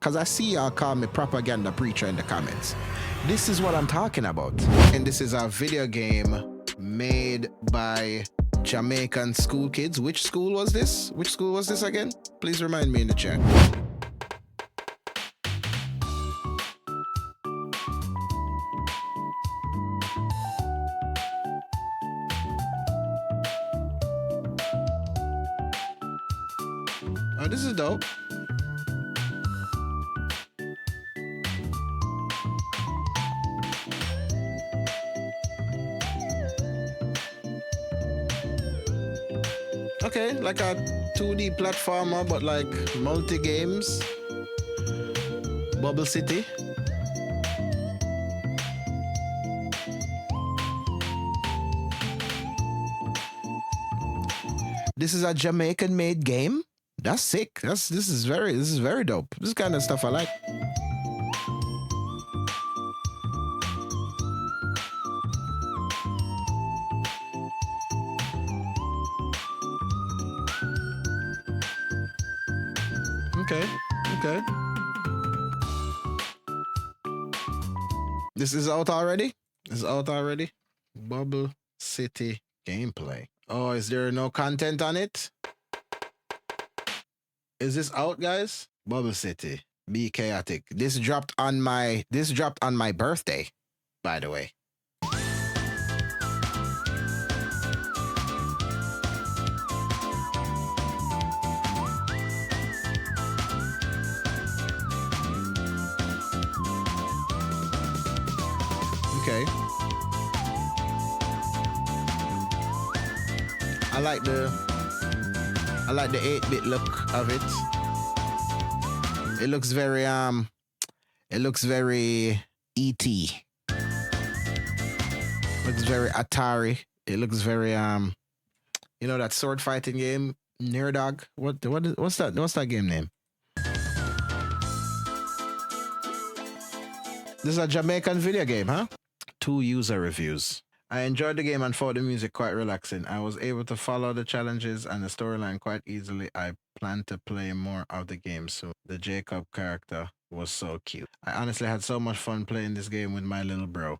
Because I see y'all call me propaganda preacher in the comments. This is what I'm talking about. And this is a video game made by Jamaican school kids. Which school was this? Which school was this again? Please remind me in the chat. Oh, this is dope. Okay, like a 2D platformer, but like multi-games. Bubble City. This is a Jamaican-made game. That's sick. This is very dope. This kind of stuff I like. Okay. This is out already? It's out already? Bubble City gameplay. Oh, is there no content on it? Is this out, guys? Bubble City. Be chaotic. This dropped on my birthday, by the way. Okay. I like the 8-bit look of it. It looks very ET. Looks very Atari. It looks very you know that sword fighting game, Near Dog? What's that game name? This is a Jamaican video game, huh? 2 user reviews. I enjoyed the game and found the music quite relaxing. I was able to follow the challenges and the storyline quite easily. I plan to play more of the game soon. The Jacob character was so cute. I honestly had so much fun playing this game with my little bro.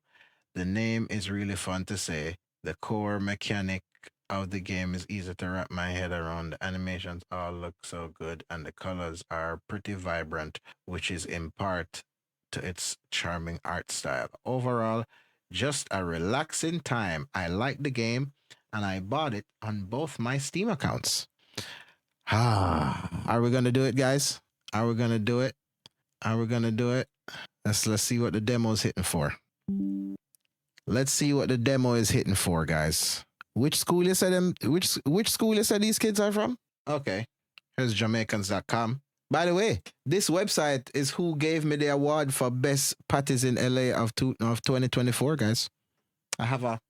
The name is really fun to say. The core mechanic of the game is easy to wrap my head around. The animations all look so good and the colors are pretty vibrant, which is in part to its charming art style. Overall, just a relaxing time. I liked the game and I bought it on both my Steam accounts. Are we gonna do it, guys? Are we gonna do it? Let's see what the demo is hitting for. Let's see what the demo is hitting for, guys. Which school you said which school you said these kids are from? Okay. Here's Jamaicans.com. By the way, this website is who gave me the award for best patties in LA of 2024, guys. I have a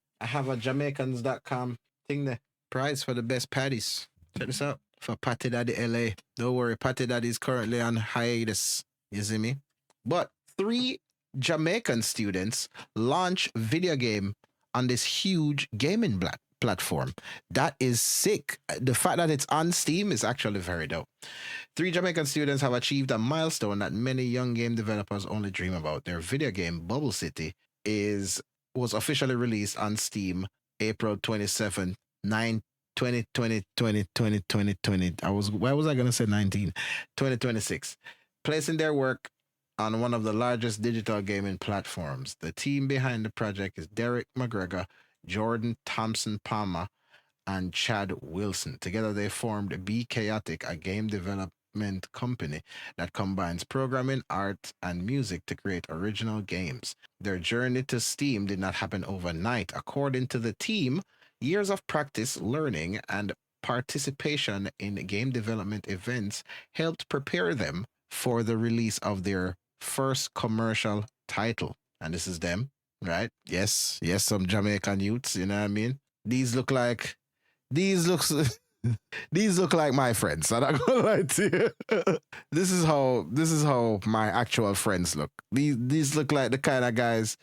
Jamaicans.com thing there. Prize for the best patties. Check this out. For Patty Daddy LA. Don't worry, Patty Daddy is currently on hiatus. You see me? But 3 Jamaican students launch video game on this huge gaming platform. That is sick. The fact that it's on Steam is actually very dope. 3 Jamaican students have achieved a milestone that many young game developers only dream about. Their video game, Bubble City, was officially released on Steam April 27, 2020. Why was I going to say 19? 2026. Placing their work on one of the largest digital gaming platforms. The team behind the project is Derek McGregor, Jordan Thompson Palmer, and Chad Wilson. Together they formed Be Chaotic, a game development company that combines programming, art, and music to create original games. Their journey to Steam did not happen overnight. According to the team, years of practice, learning, and participation in game development events helped prepare them for the release of their first commercial title. And this is them, right? Yes, some Jamaican youths, you know what I mean? These look like my friends. I'm not gonna lie to you. This is how my actual friends look. These look like the kind of guys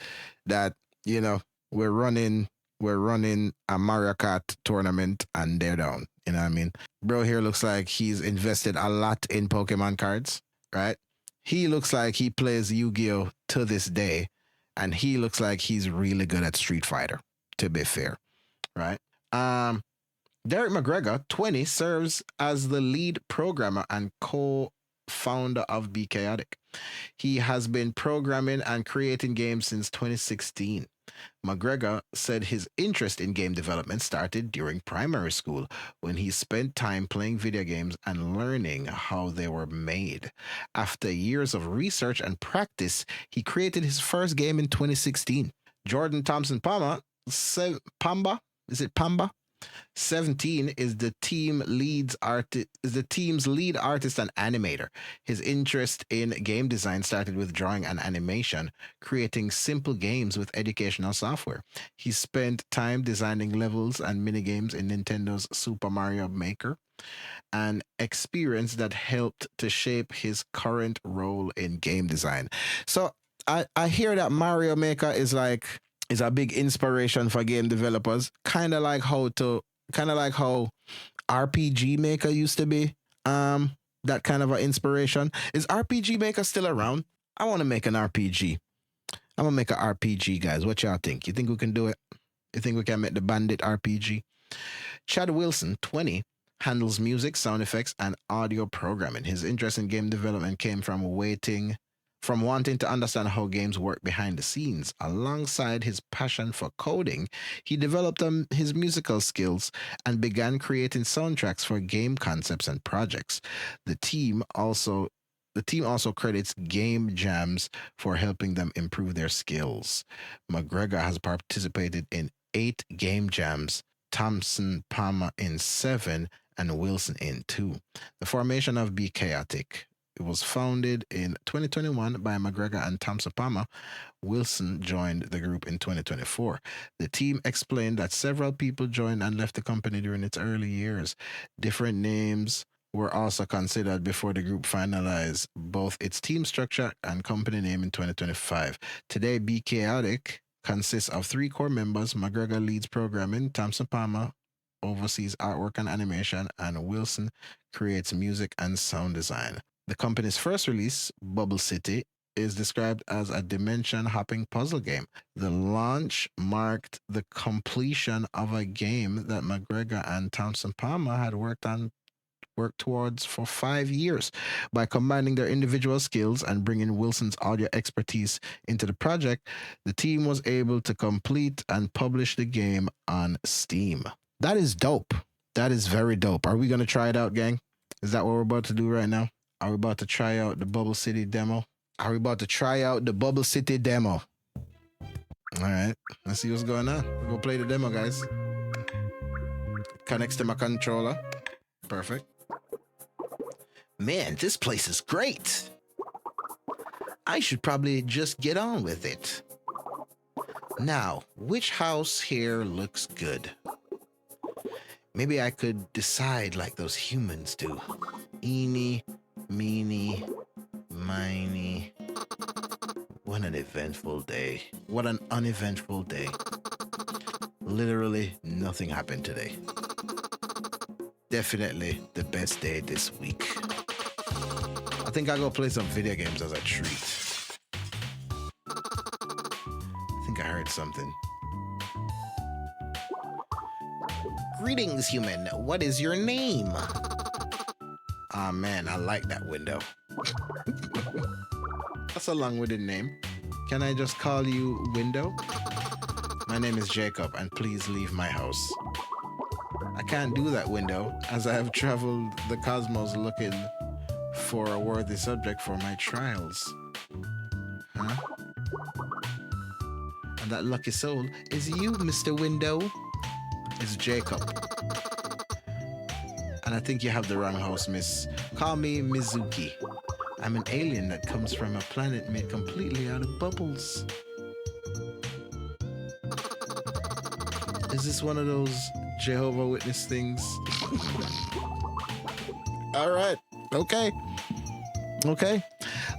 that, you know, we're running a Mario Kart tournament and they're down. You know what I mean? Bro here looks like he's invested a lot in Pokemon cards, right? He looks like he plays Yu-Gi-Oh to this day, and he looks like he's really good at Street Fighter, to be fair, right? Um, Derek McGregor, 20, serves as the lead programmer and co-founder of Be Chaotic. He has been programming and creating games since 2016. McGregor said his interest in game development started during primary school when he spent time playing video games and learning how they were made. After years of research and practice, he created his first game in 2016. Jordan Thompson Palmer, Pamba, is it Pamba? 17 is the team's lead artist and animator. His interest in game design started with drawing and animation, creating simple games with educational software. He spent time designing levels and minigames in Nintendo's Super Mario Maker, an experience that helped to shape his current role in game design. So I hear that Mario Maker is a big inspiration for game developers, kind of like how RPG Maker used to be. That kind of an inspiration. Is RPG Maker still around? I want to make an RPG. I'm gonna make an RPG, guys. What y'all think? You think we can do it? You think we can make the Bandit RPG? Chad Wilson, 20, handles music, sound effects, and audio programming. His interest in game development came from wanting to understand how games work behind the scenes. Alongside his passion for coding, he developed his musical skills and began creating soundtracks for game concepts and projects. The team also credits Game Jams for helping them improve their skills. McGregor has participated in 8 Game Jams, Thompson Palmer in 7, and Wilson in 2. The formation of Be Chaotic. It was founded in 2021 by McGregor and Thompson Palmer. Wilson joined the group in 2024. The team explained that several people joined and left the company during its early years. Different names were also considered before the group finalized both its team structure and company name in 2025. Today, Be Chaotic consists of 3 core members. McGregor leads programming, Thompson Palmer oversees artwork and animation, and Wilson creates music and sound design. The company's first release, BUBBLEXITY, is described as a dimension-hopping puzzle game. The launch marked the completion of a game that McGregor and Thompson Palmer had worked towards for 5 years. By combining their individual skills and bringing Wilson's audio expertise into the project, the team was able to complete and publish the game on Steam. That is dope. That is very dope. Are we going to try it out, gang? Is that what we're about to do right now? Are we about to try out the BUBBLEXITY demo? All right, let's see what's going on. We'll go play the demo, guys. Connects to my controller. Perfect. Man, this place is great. I should probably just get on with it. Now, which house here looks good? Maybe I could decide like those humans do. Eeny, meeny, miny. What an eventful day. What an uneventful day. Literally nothing happened today. Definitely the best day this week. I think I'll go play some video games as a treat. I think I heard something. Greetings, human. What is your name? Ah, man, I like that window. That's a long-winded name. Can I just call you Window? My name is Jacob, and please leave my house. I can't do that, Window, as I have traveled the cosmos looking for a worthy subject for my trials. Huh? And that lucky soul is you, Mr. Window. It's Jacob. And I think you have the wrong house, miss. Call me Mizuki. I'm an alien that comes from a planet made completely out of bubbles. Is this one of those Jehovah's Witness things? All right. Okay.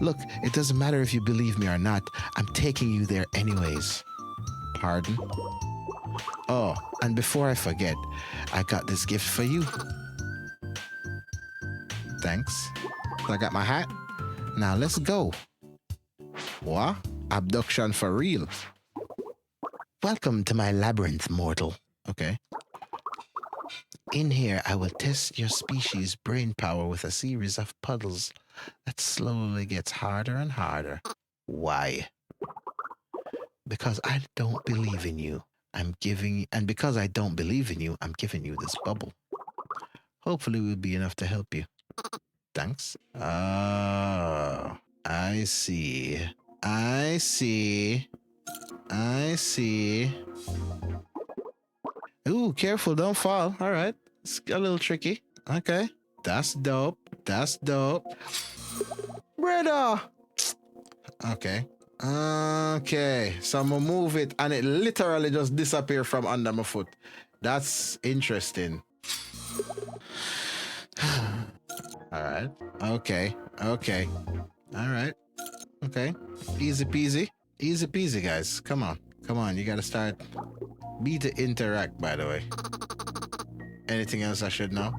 Look, it doesn't matter if you believe me or not. I'm taking you there anyways. Pardon? Oh, and before I forget, I got this gift for you. Thanks. I got my hat. Now let's go. What? Abduction for real? Welcome to my labyrinth, mortal. Okay. In here, I will test your species' brain power with a series of puzzles that slowly gets harder and harder. Why? Because I don't believe in you. Because I don't believe in you, I'm giving you this bubble. Hopefully, it will be enough to help you. Thanks. Oh, I see. I see. I see. Ooh, careful, don't fall. All right. It's a little tricky. Okay. That's dope. That's dope. Brother. Okay. Okay. So I'm gonna move it and it literally just disappeared from under my foot. That's interesting. All right. Okay. Okay. All right. Okay. Easy peasy. Easy peasy, guys. Come on. Come on. You gotta start. B to interact, by the way. Anything else I should know?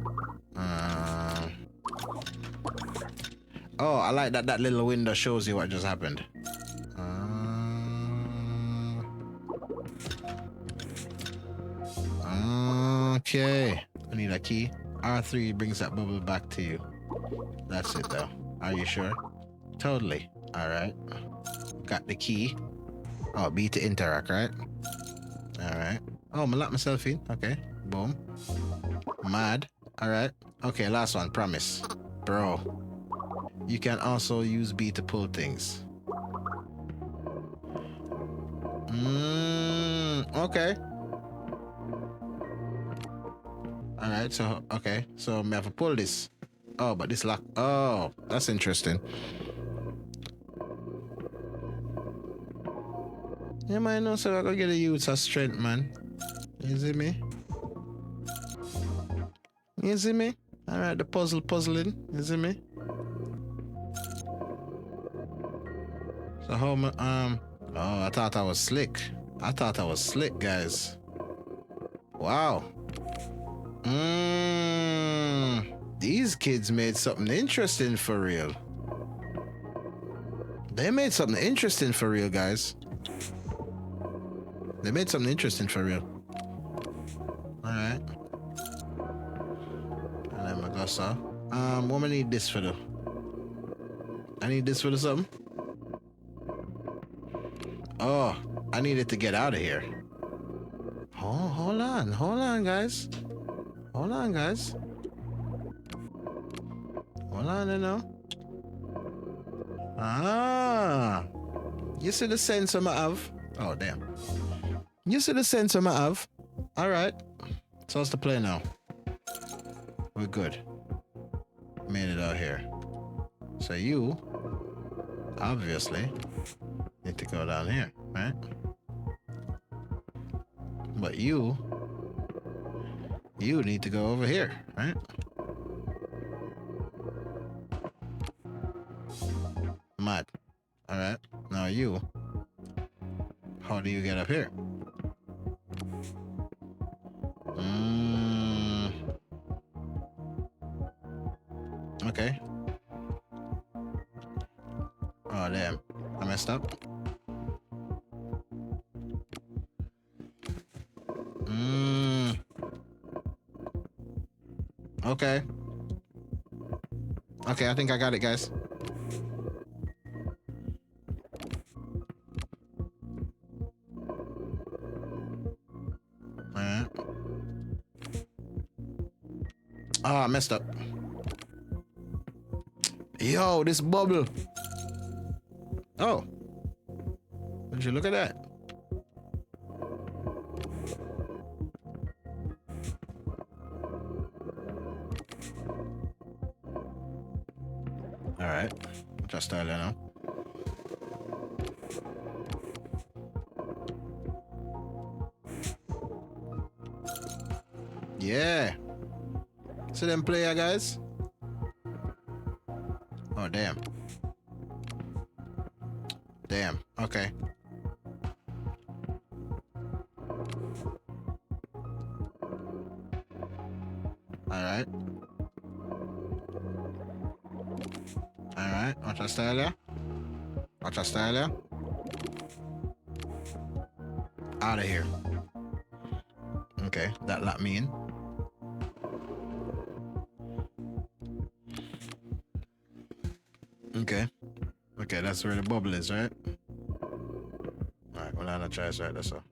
Oh, I like that that little window shows you what just happened. Okay. I need a key. R3 brings that bubble back to you. That's it, though. Are you sure? Totally. All right. Got the key. Oh, B to interact, right? All right. Oh, I locked myself in. Okay. Boom. Mad. All right. Okay, last one. Promise. Bro. You can also use B to pull things. Okay. All right. So, okay. So, I have to pull this. Oh, but this lock. Oh, that's interesting. Yeah, man, no, so I gotta get a use of strength, man. You see me? You see me? Alright, the puzzling. You see me? So how oh, I thought I was slick. I thought I was slick, guys. Wow. These kids made something interesting for real. They made something interesting for real, guys. They made something interesting for real. Alright. And then I go so. What I need this for though? I need this for the something? Oh, I needed to get out of here. Oh, hold on, guys. Hold on, guys. Hold on, you know. Ah, you see the sensor I have? Oh, damn. You see the sensor I have? All right. So what's the play now? We're good. Made it out here. So you, obviously, need to go down here, right? But you need to go over here, right? Mad. All right. Now you, how do you get up here? Okay. Oh, damn. I messed up. Okay. Okay, I think I got it, guys. Alright. Oh, I messed up. Yo, this bubble. Oh. Would you look at that? Alright. Just style that now. Yeah. See them player, guys? Oh, damn. Damn. Okay. Alright. Alright. Watch a style there. Watch a style there. Out of here. Okay, that let me in. Okay. Okay, that's where the bubble is, right? Alright, well, I'm gonna try this right, that's all.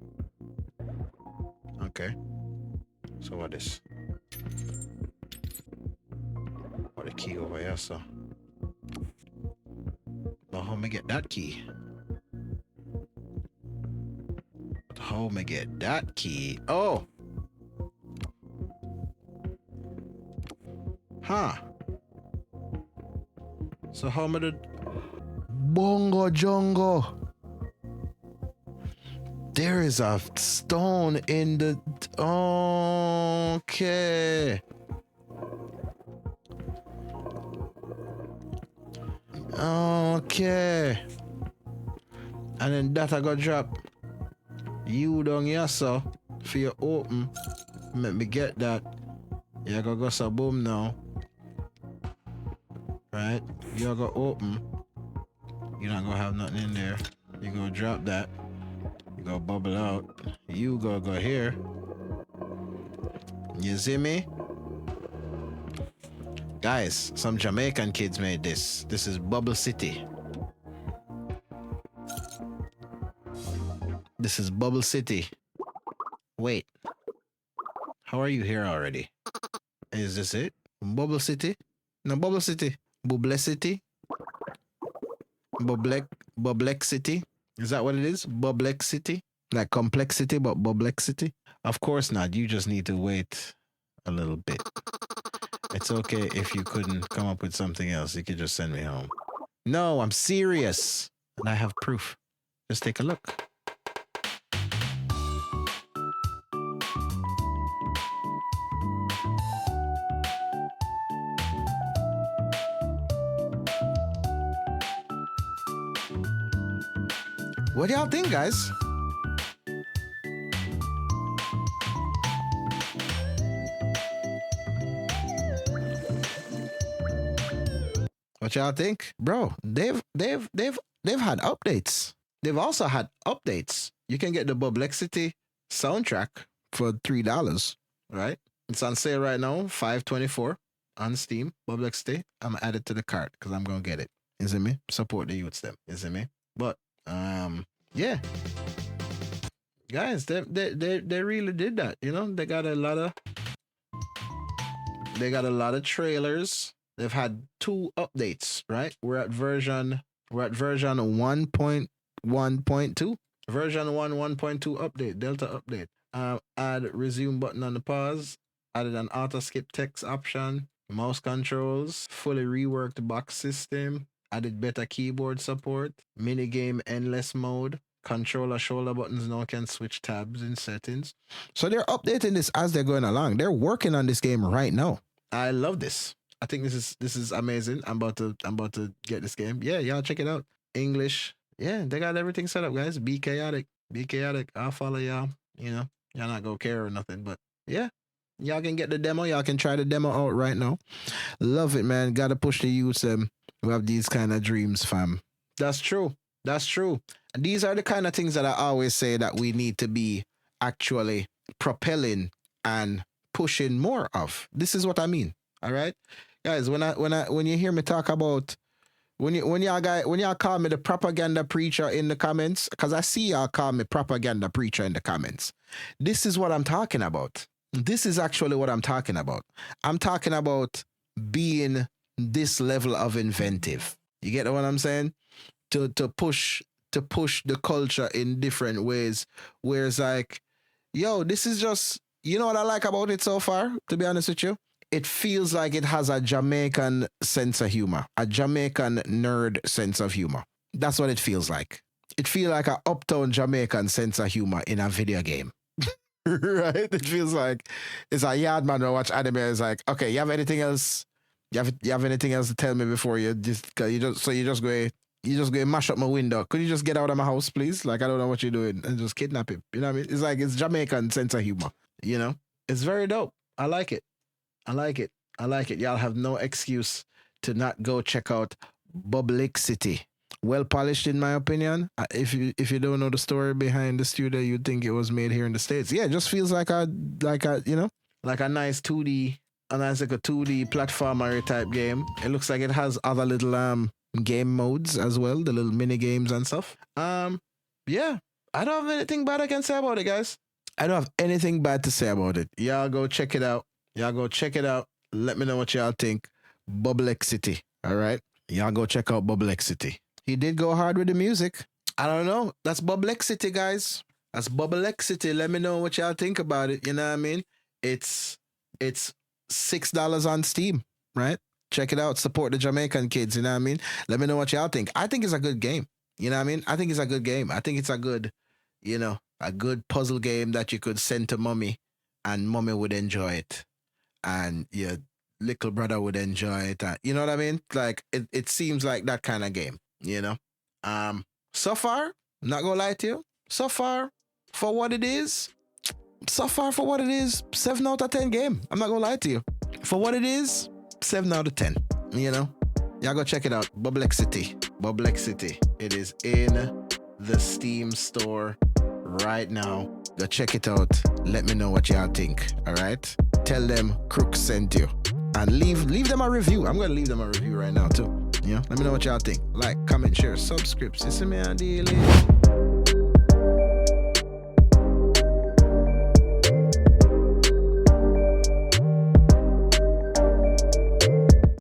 Okay. So what is? Oh, the key over here, so. But how me get that key? How me get that key? Oh! Huh. So how me did... Bongo Jongo. There is a stone in the... Okay. Okay. And then that I got drop. You down here, so for your open. Let me get that. You gotta go so boom now. Right? You gotta open. You're not gonna have nothing in there. You gonna drop that. You gonna bubble out. You gonna go here. You see me? Guys, some Jamaican kids made this. This is BUBBLEXITY. This is BUBBLEXITY. Wait. How are you here already? Is this it? BUBBLEXITY? No, BUBBLEXITY. BUBBLEXITY? BUBBLEXITY? Is that what it is? BUBBLEXITY? Like complexity, but BUBBLEXITY? Of course not. You just need to wait a little bit. It's okay if you couldn't come up with something else. You could just send me home. No, I'm serious. And I have proof. Just take a look. What do y'all think, guys? What y'all think? Bro, they've had updates. They've also had updates. You can get the BUBBLEXITY soundtrack for $3, right? It's on sale right now, $5.24 on Steam. BUBBLEXITY. I'm gonna add it to the cart because I'm gonna get it. Is it me? Support the youths them. Is it me? But yeah. Guys, they really did that. You know, they got a lot of trailers. They've had 2 updates, right? We're at version 1.1.2. Version 1.1.2 update, Delta update. Add resume button on the pause. Added an auto skip text option. Mouse controls. Fully reworked box system. Added better keyboard support. Minigame endless mode. Controller shoulder buttons now can switch tabs in settings. So they're updating this as they're going along. They're working on this game right now. I love this. I think this is amazing. I'm about to get this game. Yeah, y'all check it out. English. Yeah, they got everything set up, guys. Be chaotic. Be chaotic. I'll follow y'all. You know, y'all not gonna care or nothing, but yeah. Y'all can get the demo. Y'all can try the demo out right now. Love it, man. Gotta push the youths who have these kind of dreams, fam. That's true. That's true. And these are the kind of things that I always say that we need to be actually propelling and pushing more of. This is what I mean. All right, guys. When you hear me talk about when y'all call me the propaganda preacher in the comments, because I see y'all call me propaganda preacher in the comments. This is what I'm talking about. This is actually what I'm talking about. I'm talking about being this level of inventive. You get what I'm saying? To push the culture in different ways. Where it's like, yo, this is just, you know what I like about it so far, to be honest with you? It feels like it has a Jamaican sense of humor, a Jamaican nerd sense of humor. That's what it feels like. It feels like an uptown Jamaican sense of humor in a video game. Right? It feels like it's a yard man who watch anime. It's like, okay, you have anything else? You have anything else to tell me before you just go mash up my window. Could you just get out of my house, please? Like, I don't know what you're doing, and just kidnap him. You know what I mean? It's like, it's Jamaican sense of humor. You know, it's very dope. I like it. I like it. I like it. Y'all have no excuse to not go check out BUBBLEXITY. Well polished in my opinion. If you don't know the story behind the studio, you'd think it was made here in the States. Yeah, it just feels like a like a nice 2D, a nice like a 2D platformer type game. It looks like it has other little game modes as well, the little mini games and stuff. Yeah, I don't have anything bad I can say about it, guys. I don't have anything bad to say about it. Y'all go check it out. Y'all go check it out. Let me know what y'all think. BUBBLEXITY. All right. Y'all go check out BUBBLEXITY. He did go hard with the music. I don't know. That's BUBBLEXITY, guys. That's BUBBLEXITY. Let me know what y'all think about it. You know what I mean? It's $6 on Steam, right? Check it out. Support the Jamaican kids. You know what I mean? Let me know what y'all think. I think it's a good game. You know what I mean? I think it's a good game. I think it's a good, a good puzzle game that you could send to mommy and mommy would enjoy it. And your little brother would enjoy it. You know what I mean? Like, it seems like that kind of game, So far, not gonna lie to you, so far, for what it is, 7 out of 10 game. I'm not gonna lie to you. For what it is, 7 out of 10, Y'all go check it out. BUBBLEXITY. It is in the Steam store right now. Go check it out. Let me know what y'all think. All right. Tell them Crooks sent you. And leave them a review. I'm gonna leave them a review right now too. Let me know what y'all think. Like, comment, share, subscribe. See me on daily.